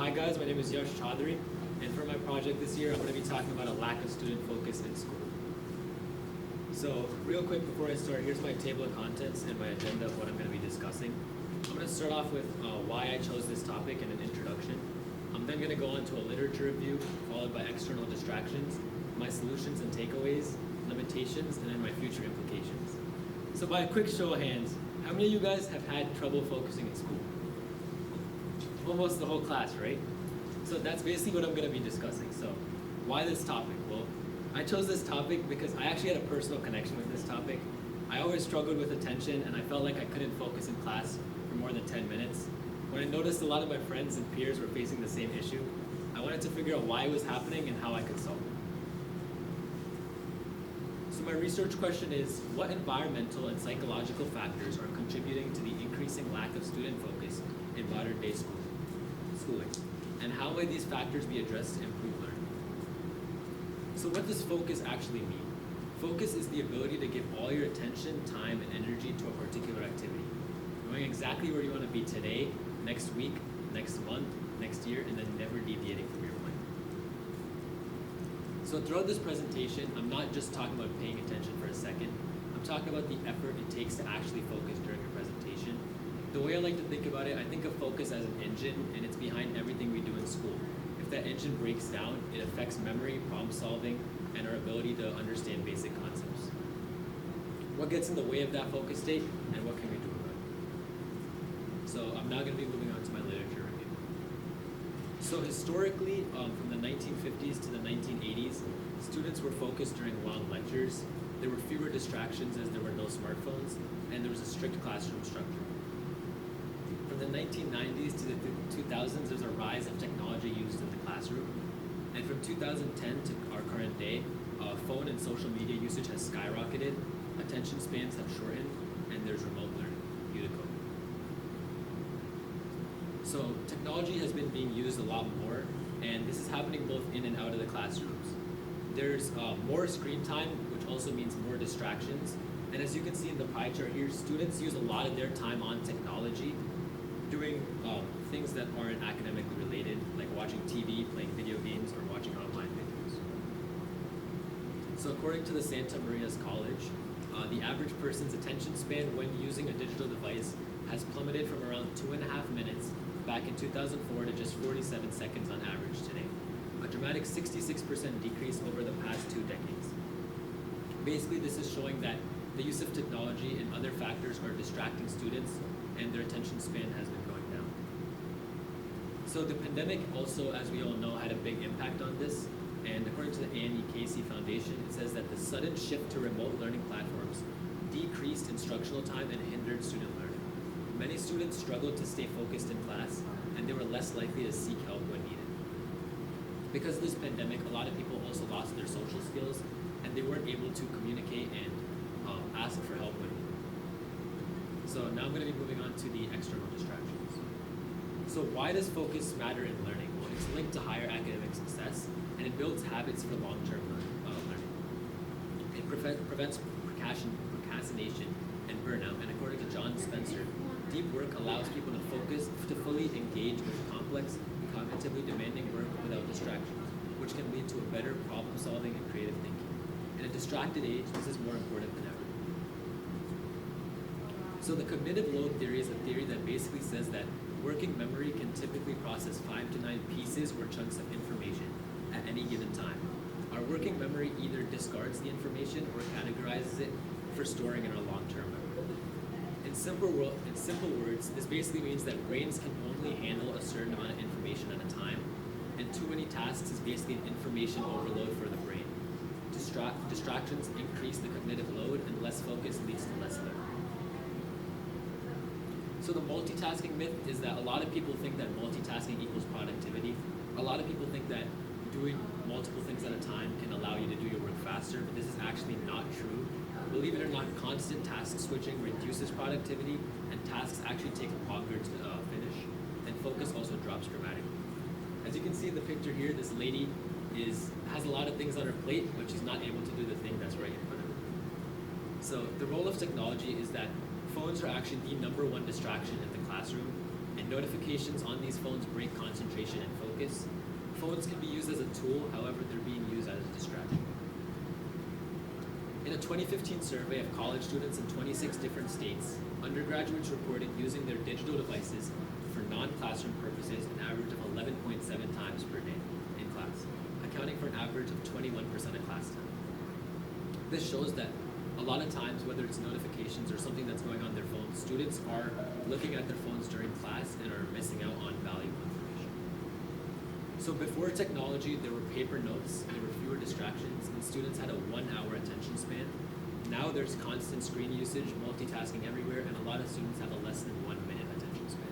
Hi guys, my name is Yash, and for my project this year, I'm going to be talking about a lack of student focus in school. So, real quick before I start, here's my table of contents and my agenda of what I'm going to be discussing. I'm going to start off with why I chose this topic and an introduction. I'm then going to go on to a literature review, followed by external distractions, my solutions and takeaways, limitations, and then my future implications. So by a quick show of hands, how many of you guys have had trouble focusing in school? Almost the whole class, right? So that's basically what I'm going to be discussing. So why this topic? Well, I chose this topic because I actually had a personal connection with this topic. I always struggled with attention and I felt like I couldn't focus in class for more than 10 minutes. When I noticed a lot of my friends and peers were facing the same issue, I wanted to figure out why it was happening and how I could solve it. So my research question is, what environmental and psychological factors are contributing to the increasing lack of student focus in modern day schooling? And how might these factors be addressed to improve learning? So what does focus actually mean? Focus is the ability to give all your attention, time, and energy to a particular activity, knowing exactly where you want to be today, next week, next month, next year, and then never deviating from your plan. So throughout this presentation, I'm not just talking about paying attention for a second. I'm talking about the effort it takes to actually focus during a presentation. The way I like to think about it, I think of focus as an engine, and it's behind everything we do in school. If that engine breaks down, it affects memory, problem solving, and our ability to understand basic concepts. What gets in the way of that focus state, and what can we do about it? So I'm now going to be moving on to my literature review. So historically, from the 1950s to the 1980s, students were focused during long lectures. There were fewer distractions as there were no smartphones, and there was a strict classroom structure. From the 1990s to the 2000s, there's a rise of technology used in the classroom. And from 2010 to our current day, phone and social media usage has skyrocketed, attention spans have shortened, and there's remote learning due to COVID. So technology has been being used a lot more, and this is happening both in and out of the classrooms. There's more screen time, which also means more distractions. And as you can see in the pie chart here, students use a lot of their time on technology, doing things that aren't academically related, like watching TV, playing video games, or watching online videos. So according to the Santa Maria's College, the average person's attention span when using a digital device has plummeted from around 2.5 minutes back in 2004 to just 47 seconds on average today. A dramatic 66% decrease over the past 2 decades. Basically, this is showing that the use of technology and other factors are distracting students, and their attention span has been going down. So the pandemic also, as we all know, had a big impact on this. And according to the Annie Casey Foundation, it says that the sudden shift to remote learning platforms decreased instructional time and hindered student learning. Many students struggled to stay focused in class, and they were less likely to seek help when needed. Because of this pandemic, a lot of people also lost their social skills, and they weren't able to communicate and ask for help when needed. So now I'm going to be moving on to the external distractions. So why does focus matter in learning? Well, it's linked to higher academic success, and it builds habits for long-term learning. It prevents procrastination and burnout, and according to John Spencer, deep work allows people to focus, to fully engage with complex, cognitively demanding work without distractions, which can lead to a better problem-solving and creative thinking. In a distracted age, this is more important than ever. So the cognitive load theory is a theory that basically says that working memory can typically process 5 to 9 pieces or chunks of information at any given time. Our working memory either discards the information or categorizes it for storing in our long-term memory. In simple words, this basically means that brains can only handle a certain amount of information at a time, and too many tasks is basically an information overload for the brain. Distractions increase the cognitive load, and less focus leads to less learning. So the multitasking myth is that a lot of people think that multitasking equals productivity. A lot of people think that doing multiple things at a time can allow you to do your work faster, but this is actually not true. Believe it or not, constant task switching reduces productivity, and tasks actually take longer to finish, and focus also drops dramatically. As you can see in the picture here, this lady has a lot of things on her plate, but she's not able to do the thing that's right in front of her. So the role of technology is that phones are actually the #1 distraction in the classroom, and Notifications on these phones break concentration and focus. Phones can be used as a tool, however, they're being used as a distraction. In a 2015 survey of college students in 26 different states, undergraduates reported using their digital devices for non-classroom purposes an average of 11.7 times per day in class, accounting for an average of 21% of class time. This shows that a lot of times, whether it's notifications or something that's going on their phones, students are looking at their phones during class and are missing out on valuable information. So before technology, there were paper notes, there were fewer distractions, and students had a 1 hour attention span. Now there's constant screen usage, multitasking everywhere, and a lot of students have a less than 1 minute attention span.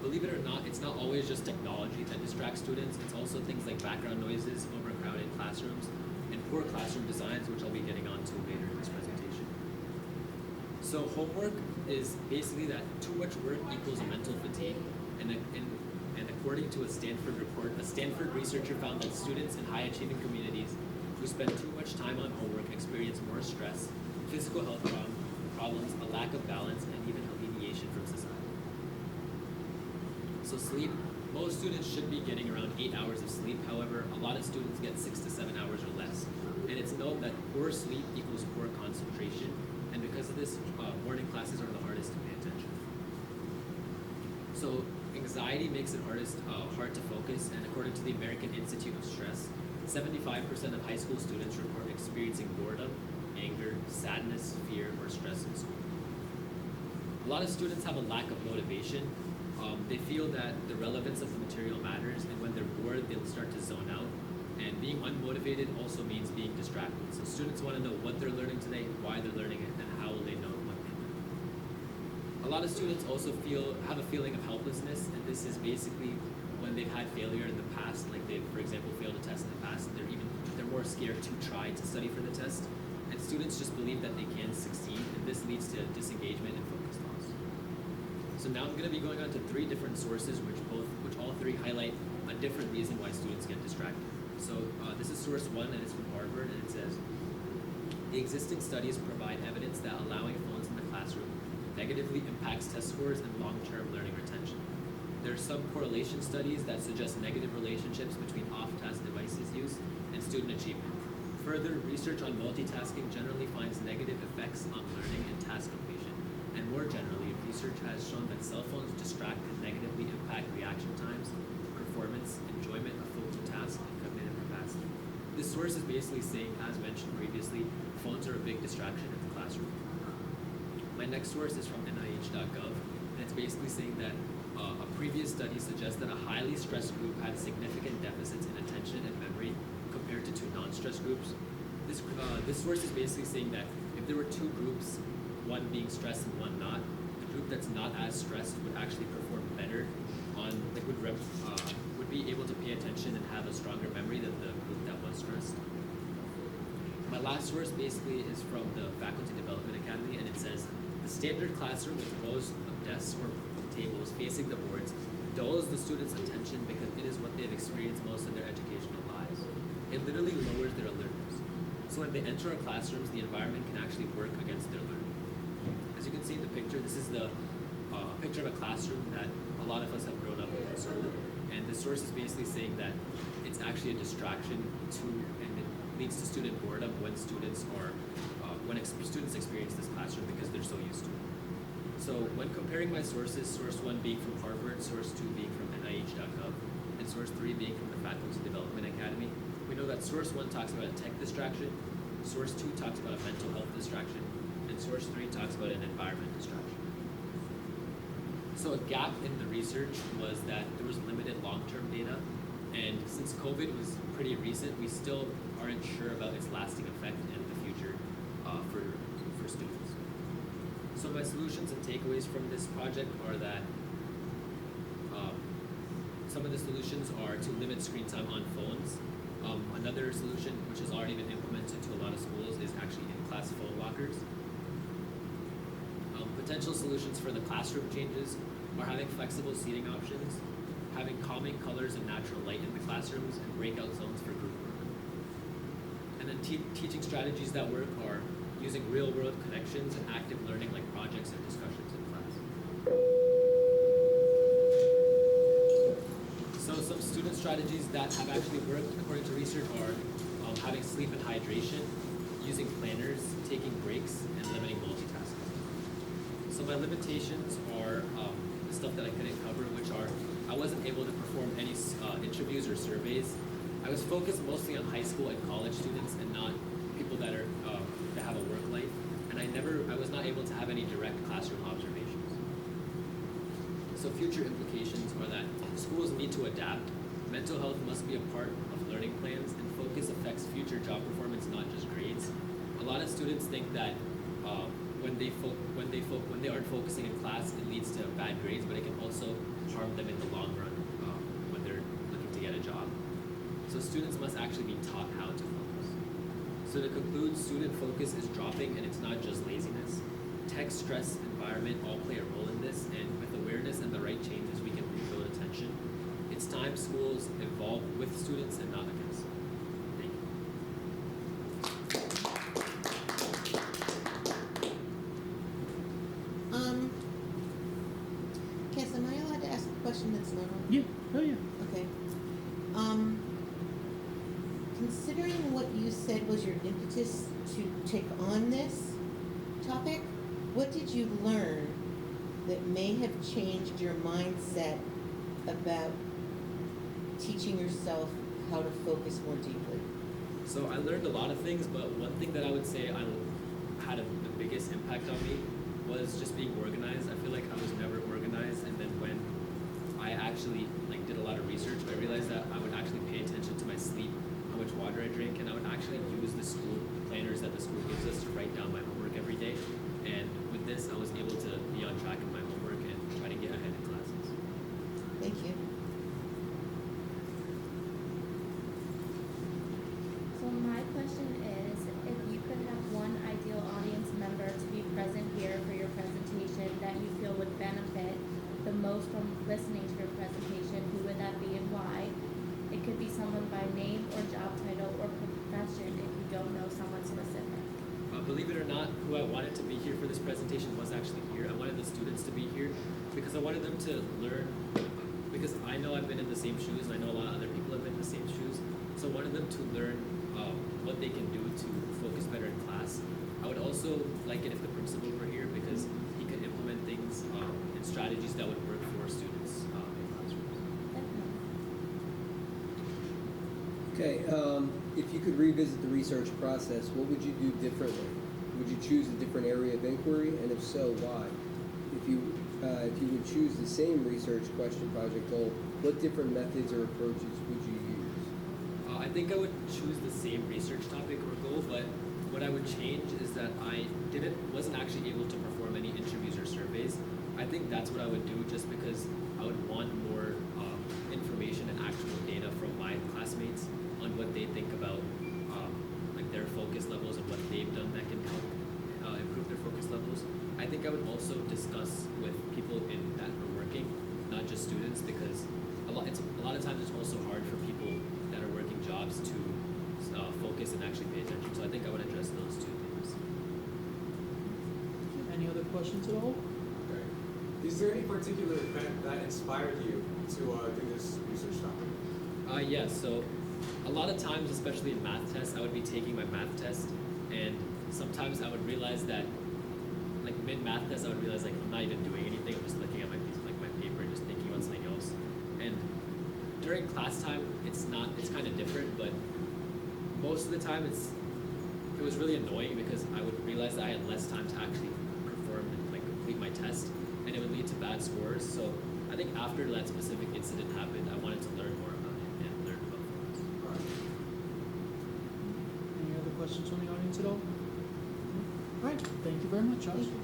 Believe it or not, it's not always just technology that distracts students, it's also things like background noises, overcrowded classrooms, and poor classroom designs, which I'll be getting onto later in this presentation. So homework is basically that too much work equals a mental fatigue, and according to a Stanford report, a Stanford researcher found that students in high-achieving communities who spend too much time on homework experience more stress, physical health problems, a lack of balance, and even alienation from society. So sleep, most students should be getting around 8 hours of sleep. However, a lot of students get 6 to 7 hours or less. And it's known that poor sleep equals poor concentration. And because of this, morning classes are the hardest to pay attention. So anxiety makes it hard to focus. And according to the American Institute of Stress, 75% of high school students report experiencing boredom, anger, sadness, fear, or stress in school. A lot of students have a lack of motivation. They feel that the relevance of the material matters, and when they're bored, they'll start to zone out. And being unmotivated also means being distracted. So students want to know what they're learning today, why they're learning it, and how will they know what they know. A lot of students also have a feeling of helplessness, and this is basically when they've had failure in the past, like they've, for example, failed a test in the past, they're more scared to try to study for the test. And students just believe that they can succeed, and this leads to disengagement and focus loss. So now I'm going to be going on to 3 different sources, which all 3 highlight a different reason why students get distracted. So this is source 1, and it's from Harvard, and it says, the existing studies provide evidence that allowing phones in the classroom negatively impacts test scores and long-term learning retention. There are some correlation studies that suggest negative relationships between off-task devices use and student achievement. Further, research on multitasking generally finds negative effects on learning and task completion, and more generally, research has shown that cell phones distract and negatively impact reaction times, performance, enjoyment of focal tasks, and cognitive capacity. This source is basically saying, as mentioned previously, phones are a big distraction in the classroom. My next source is from NIH.gov, and it's basically saying that a previous study suggests that a highly stressed group had significant deficits in attention and memory compared to 2 non-stressed groups. This source is basically saying that if there were 2 groups, one being stressed and one not, the group that's not as stressed would actually perform better would be able to pay attention and have a stronger memory than the group that was stressed. My last source basically is from the Faculty Development Academy, and it says, the standard classroom with rows of desks or tables facing the boards dulls the students' attention because it is what they've experienced most of their educational lives. It literally lowers their alertness. So when they enter our classrooms, the environment can actually work against their learning. As you can see in the picture, this is the picture of a classroom that a lot of us have grown up with in school. And the source is basically saying that it's actually a distraction and it leads to student boredom when students experience this classroom because they're so used to it. So when comparing my sources, source 1 being from Harvard, source 2 being from NIH.gov, and source 3 being from the Faculty Development Academy, we know that source 1 talks about a tech distraction, source 2 talks about a mental health distraction, and source 3 talks about an environment distraction. So a gap in the research was that there was limited long-term data, and since COVID was pretty recent, we still aren't sure about its lasting effect in the future for students. So my solutions and takeaways from this project are that some of the solutions are to limit screen time on phones. Another solution, which has already been implemented to a lot of schools, is actually in-class phone lockers. Potential solutions for the classroom changes are having flexible seating options, having calming colors and natural light in the classrooms, and breakout zones for group work. And then teaching strategies that work are using real-world connections and active learning like projects and discussions in class. student strategies that have actually worked according to research are having sleep and hydration, using planners, taking breaks, and limiting multitasking. So my limitations are the stuff that I couldn't cover, which are I wasn't able to perform any interviews or surveys. I was focused mostly on high school and college students and not people that are that have a work life. And I was not able to have any direct classroom observations. So future implications are that schools need to adapt. Mental health must be a part of learning plans, and focus affects future job performance, not just grades. A lot of students think that when they aren't focusing in class, it leads to bad grades, but it can also harm them in the long run when they're looking to get a job. So students must actually be taught how to focus. So to conclude, student focus is dropping, and it's not just laziness. Tech, stress, environment all play a role in this, and with awareness and the right changes, we can rebuild attention. It's time schools evolve with students and not against them. Thank you. Cass, am I allowed to ask a question that's not on? Yeah. Oh yeah. Okay. Considering what you said was your impetus to take on this topic, what did you learn that may have changed your mindset about teaching yourself how to focus more deeply? So I learned a lot of things, but one thing that I would say had the biggest impact on me was just being organized. I feel like I was never organized, and then when I actually did a lot of research, I realized that I would actually pay attention to my sleep, how much water I drink, and I would actually use the school planners that the school gives us to write down my homework every day. And with this, I was able to be on track in my homework and try to get ahead in classes. Thank you. So my question is, if you could have one ideal audience member to be present here for your presentation that you feel would benefit the most from listening to your presentation, who would that be and why? It could be someone by name or job title or profession if you don't know someone specific. Believe it or not, who I wanted to be here for this presentation was actually here. I wanted the students to be here because I wanted them to learn, because I know I've been in the same shoes, and I know a lot of other people have been in the same shoes. So I wanted them to learn what they can do to focus better in class. I would also like it if the principal were here, because he could implement things and strategies that would work for students in classrooms. Okay. If you could revisit the research process, what would you do differently? Would you choose a different area of inquiry, and if so, why? If you would choose the same research question project goal, what different methods or approaches would you use? I think I would choose the same research topic or goal, but what I would change is that I wasn't actually able to perform any interviews or surveys. I think that's what I would do, just because I would want more information and actual data from my classmates on what they think about their focus levels and what they've done that can help improve their focus levels. I think I would also discuss with people that are working, not just students, because a lot of times it's also hard for people that are working jobs to focus and actually pay attention. So I think I would address those two things. Any other questions at all? Okay. Is there any particular event that inspired you to do this research topic? Yes. So a lot of times, especially in math tests, I would be taking my math test, and sometimes I would realize that, mid-math test, I would realize I'm not even doing anything. I'm just looking at my piece, my paper, and just thinking about something else. And during class time, it's kind of different, but most of the time it was really annoying, because I would realize that I had less time to actually perform and complete my test, and it would lead to bad scores. So I think after that specific incident happened, I wanted to learn more about it and learn about focus. Any other questions from the audience at all? All right. Thank you very much, Josh. Thank you.